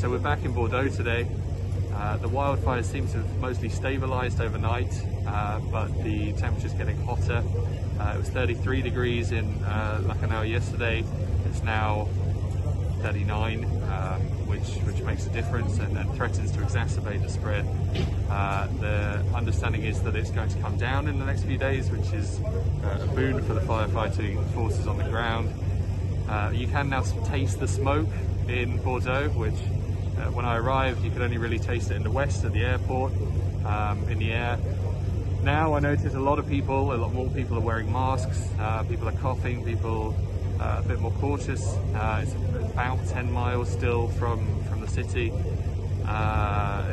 So we're back in Bordeaux today. The wildfires seem to have mostly stabilised overnight, but the temperature's getting hotter. It was 33 degrees in Lacanau yesterday. It's now 39, which makes a difference and threatens to exacerbate the spread. The understanding is that it's going to come down in the next few days, which is a boon for the firefighting forces on the ground. You can now taste the smoke in Bordeaux, which when I arrived you could only really taste it in the west at the airport, in the air. Now I notice a lot more people are wearing masks, people are coughing, people a bit more cautious. It's about 10 miles still from the city.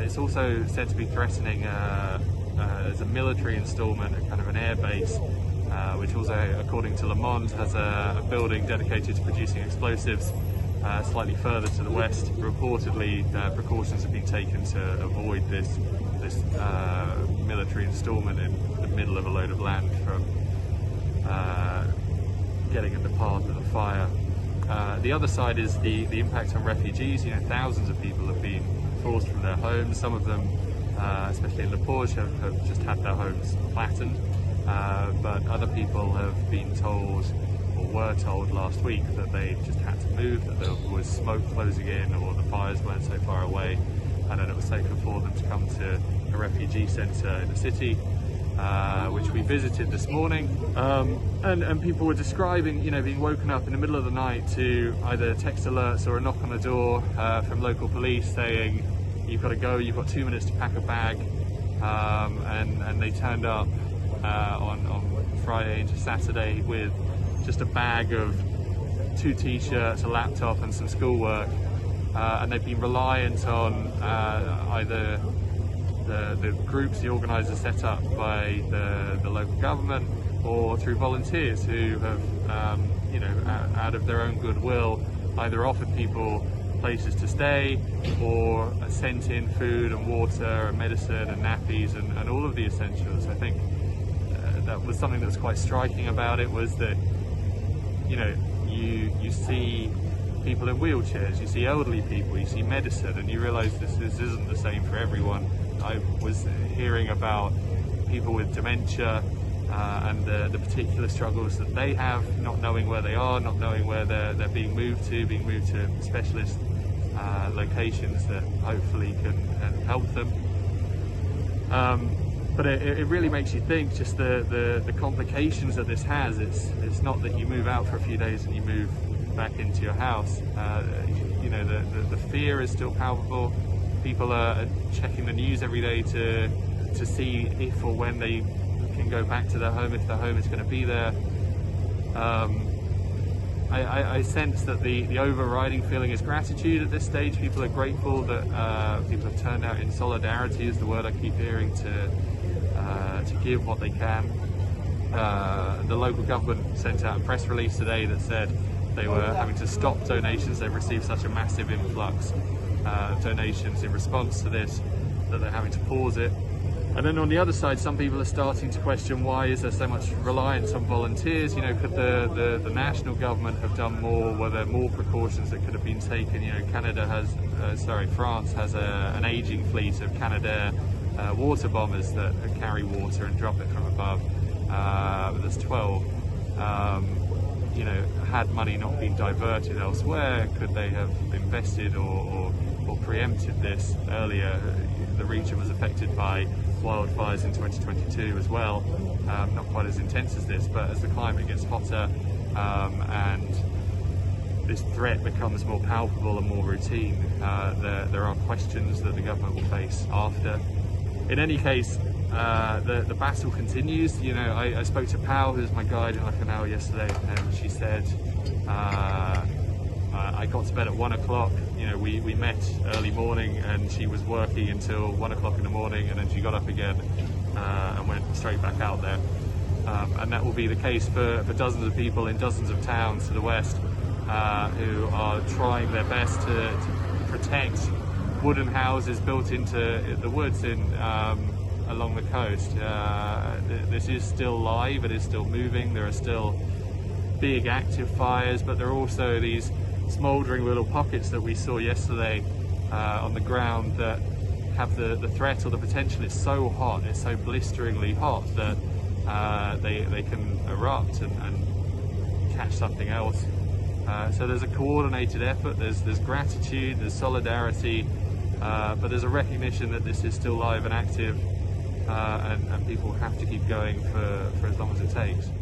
It's also said to be threatening as a military installment, a kind of an air base, which also, according to Le Monde, has a building dedicated to producing explosives slightly further to the west. Reportedly, precautions have been taken to avoid this military installment in the middle of a load of land from getting in the path of the fire. The other side is the impact on refugees. You know, thousands of people have been forced from their homes. Some of them, especially in Le Porge, have just had their homes flattened. But other people have been told, or were told last week, that they just had to move, that there was smoke closing in, or the fires weren't so far away, and that it was safer for them to come to a refugee centre in the city, which we visited this morning. And people were describing, you know, being woken up in the middle of the night to either text alerts or a knock on the door from local police saying, "You've got to go, you've got 2 minutes to pack a bag," and they turned up on Friday into Saturday with just a bag of 2 t-shirts, a laptop and some schoolwork, and they've been reliant on either the groups the organisers set up by the local government, or through volunteers who have, out of their own goodwill, either offered people places to stay or sent in food and water and medicine and nappies and all of the essentials. I think that was something that was quite striking about it, was that, you know, you see people in wheelchairs, you see elderly people, you see medicine, and you realise this isn't the same for everyone. I was hearing about people with dementia and the particular struggles that they have, not knowing where they are, not knowing where they're being moved to specialist locations that hopefully can help them. But it really makes you think, just the complications that this has. It's not that you move out for a few days and you move back into your house. The fear is still palpable. People are checking the news every day to see if or when they can go back to their home, if their home is going to be there. I sense that the overriding feeling is gratitude at this stage. People are grateful that people have turned out in solidarity, is the word I keep hearing, to give what they can. The local government sent out a press release today that said they were having to stop donations. They've received such a massive influx of donations in response to this that they're having to pause it. And then on the other side, some people are starting to question, why is there so much reliance on volunteers? You know, could the national government have done more? Were there more precautions that could have been taken? You know, France has an aging fleet of Canadair water bombers that carry water and drop it from above. There's 12. Had money not been diverted elsewhere, could they have invested or preempted this earlier? The region was affected by wildfires in 2022 as well, not quite as intense as this, but as the climate gets hotter and this threat becomes more palpable and more routine, there are questions that the government will face after. In any case, the battle continues. You know, I spoke to Pau, who's my guide in Lacanau yesterday, and she said, I got to bed at 1 o'clock. You know, we met early morning and she was working until 1 o'clock in the morning, and then she got up again and went straight back out there. And that will be the case for dozens of people in dozens of towns to the west who are trying their best to protect wooden houses built into the woods along the coast. This is still live, it is still moving, there are still big active fires, but there are also these smouldering little pockets that we saw yesterday on the ground that have the threat or the potential. It's so hot, it's so blisteringly hot that they can erupt and catch something else. So there's a coordinated effort, there's gratitude, there's solidarity, but there's a recognition that this is still live and active, and people have to keep going for as long as it takes.